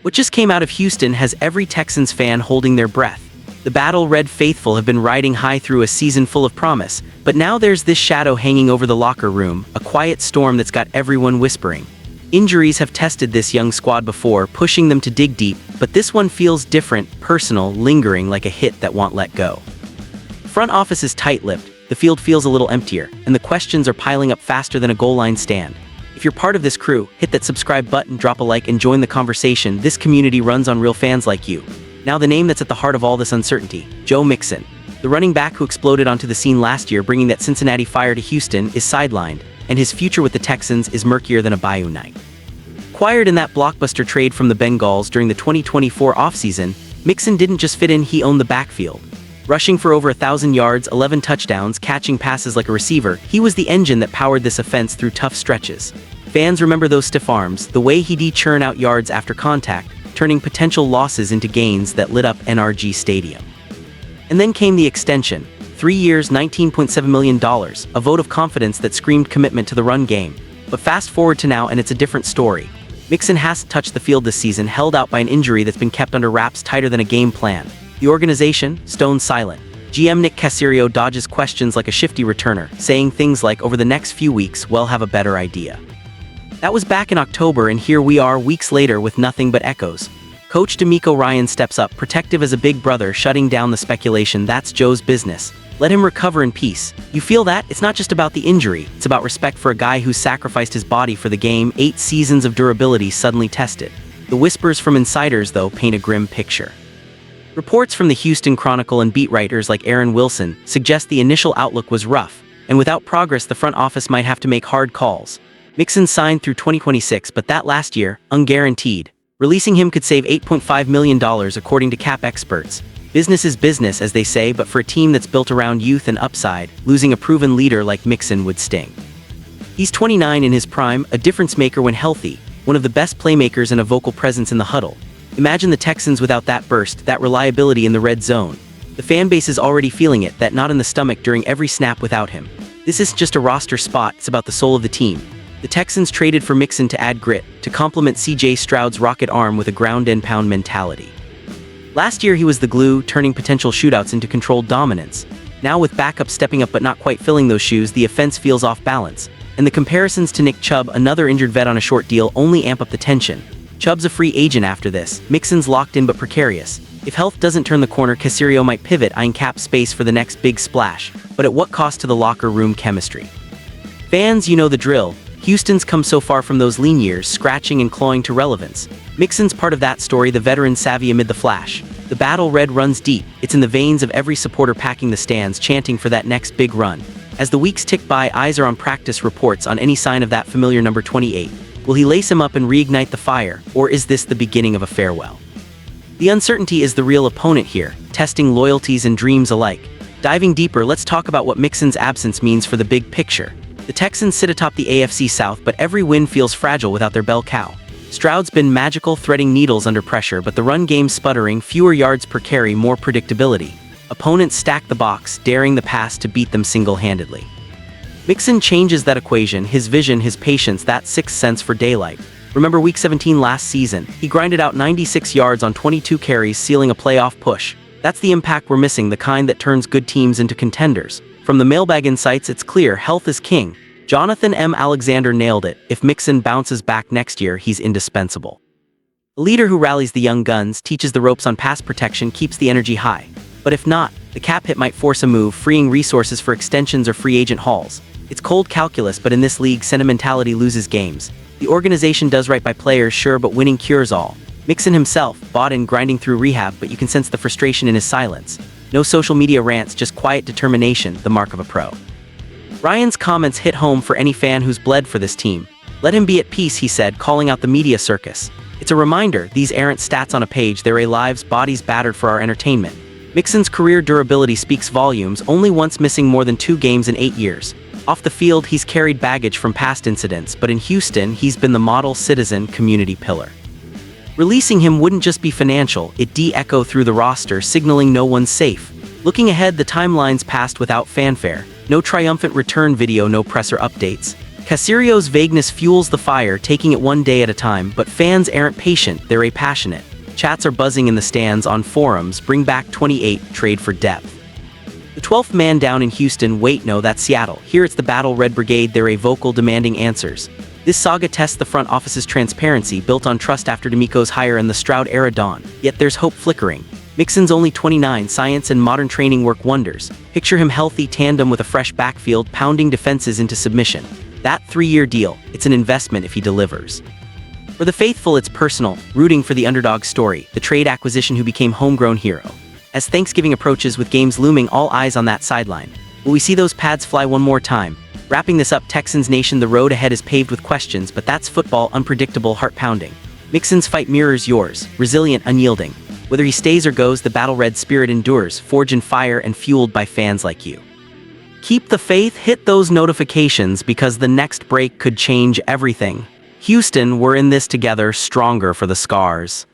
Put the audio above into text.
What just came out of Houston has every Texans fan holding their breath. The Battle Red faithful have been riding high through a season full of promise, but now there's this shadow hanging over the locker room, a quiet storm that's got everyone whispering. Injuries have tested this young squad before, pushing them to dig deep, but this one feels different, personal, lingering like a hit that won't let go. Front office is tight-lipped, the field feels a little emptier, and the questions are piling up faster than a goal line stand. If you're part of this crew, hit that subscribe button, drop a like, and join the conversation. This community runs on real fans like you. Now the name that's at the heart of all this uncertainty, Joe Mixon. The running back who exploded onto the scene last year bringing that Cincinnati fire to Houston is sidelined, and his future with the Texans is murkier than a bayou night. Acquired in that blockbuster trade from the Bengals during the 2024 offseason, Mixon didn't just fit in, he owned the backfield. Rushing for over 1,000 yards, 11 touchdowns, catching passes like a receiver, he was the engine that powered this offense through tough stretches. Fans remember those stiff arms, the way he'd churn out yards after contact, turning potential losses into gains that lit up NRG Stadium. And then came the extension. 3 years, $19.7 million, a vote of confidence that screamed commitment to the run game. But fast forward to now and it's a different story. Mixon hasn't touched the field this season, held out by an injury that's been kept under wraps tighter than a game plan. The organization, stone silent. GM Nick Caserio dodges questions like a shifty returner, saying things like, over the next few weeks, we'll have a better idea. That was back in October, and here we are weeks later with nothing but echoes. Coach DeMeco Ryans steps up, protective as a big brother, shutting down the speculation. That's Joe's business. Let him recover in peace. You feel that? It's not just about the injury, it's about respect for a guy who sacrificed his body for the game. 8 seasons of durability suddenly tested. The whispers from insiders, though, paint a grim picture. Reports from the Houston Chronicle and beat writers like Aaron Wilson suggest the initial outlook was rough, and without progress the front office might have to make hard calls. Mixon signed through 2026, but that last year, unguaranteed. Releasing him could save $8.5 million according to cap experts. Business is business, as they say, but for a team that's built around youth and upside, losing a proven leader like Mixon would sting. He's 29 in his prime, a difference maker when healthy, one of the best playmakers and a vocal presence in the huddle. Imagine the Texans without that burst, that reliability in the red zone. The fan base is already feeling it, that knot in the stomach during every snap without him. This isn't just a roster spot, it's about the soul of the team. The Texans traded for Mixon to add grit, to complement C.J. Stroud's rocket arm with a ground-and-pound mentality. Last year he was the glue, turning potential shootouts into controlled dominance. Now with backup stepping up but not quite filling those shoes, the offense feels off balance. And the comparisons to Nick Chubb, another injured vet on a short deal, only amp up the tension. Chubb's a free agent after this, Mixon's locked in but precarious. If health doesn't turn the corner, Caserio might pivot, eyeing cap space for the next big splash. But at what cost to the locker room chemistry? Fans, you know the drill. Houston's come so far from those lean years, scratching and clawing to relevance. Mixon's part of that story, the veteran savvy amid the flash. The Battle Red runs deep, it's in the veins of every supporter packing the stands, chanting for that next big run. As the weeks tick by, eyes are on practice reports on any sign of that familiar number 28. Will he lace him up and reignite the fire, or is this the beginning of a farewell? The uncertainty is the real opponent here, testing loyalties and dreams alike. Diving deeper, let's talk about what Mixon's absence means for the big picture. The Texans sit atop the AFC South, but every win feels fragile without their bell cow. Stroud's been magical, threading needles under pressure, but the run game's sputtering, fewer yards per carry, more predictability. Opponents stack the box, daring the pass to beat them single-handedly. Mixon changes that equation, his vision, his patience, that sixth sense for daylight. Remember Week 17 last season? He grinded out 96 yards on 22 carries, sealing a playoff push. That's the impact we're missing, the kind that turns good teams into contenders. From the mailbag insights, it's clear, health is king. Jonathan M. Alexander nailed it. If Mixon bounces back next year, he's indispensable. A leader who rallies the young guns, teaches the ropes on pass protection, keeps the energy high. But if not, the cap hit might force a move, freeing resources for extensions or free agent hauls. It's cold calculus, but in this league, sentimentality loses games. The organization does right by players, sure, but winning cures all. Mixon himself, bought in, grinding through rehab, but you can sense the frustration in his silence. No social media rants, just quiet determination, the mark of a pro. Ryan's comments hit home for any fan who's bled for this team. Let him be at peace, he said, calling out the media circus. It's a reminder, these aren't stats on a page, they're lives, bodies battered for our entertainment. Mixon's career durability speaks volumes, only once missing more than 2 games in 8 years. Off the field, he's carried baggage from past incidents, but in Houston, he's been the model citizen, community pillar. Releasing him wouldn't just be financial, it'd de-echo through the roster, signaling no one's safe. Looking ahead, the timeline's passed without fanfare. No triumphant return video, no presser updates. Casirio's vagueness fuels the fire, taking it one day at a time, but fans aren't patient, they're passionate. Chats are buzzing in the stands, on forums, bring back 28, trade for depth. The 12th man down in Houston, wait no, that's Seattle. Here it's the Battle Red Brigade, they're vocal, demanding answers. This saga tests the front office's transparency, built on trust after D'Amico's hire and the Stroud-era dawn. Yet there's hope flickering. Mixon's only 29, science and modern training work wonders. Picture him healthy, tandem with a fresh backfield, pounding defenses into submission. That 3-year deal, it's an investment if he delivers. For the faithful, it's personal, rooting for the underdog story, the trade acquisition who became homegrown hero. As Thanksgiving approaches with games looming, all eyes on that sideline. Will we see those pads fly one more time? Wrapping this up, Texans Nation, the road ahead is paved with questions, but that's football, unpredictable, heart-pounding. Mixon's fight mirrors yours, resilient, unyielding. Whether he stays or goes, the Battle Red spirit endures, forged in fire and fueled by fans like you. Keep the faith, hit those notifications, because the next break could change everything. Houston, we're in this together, stronger for the scars.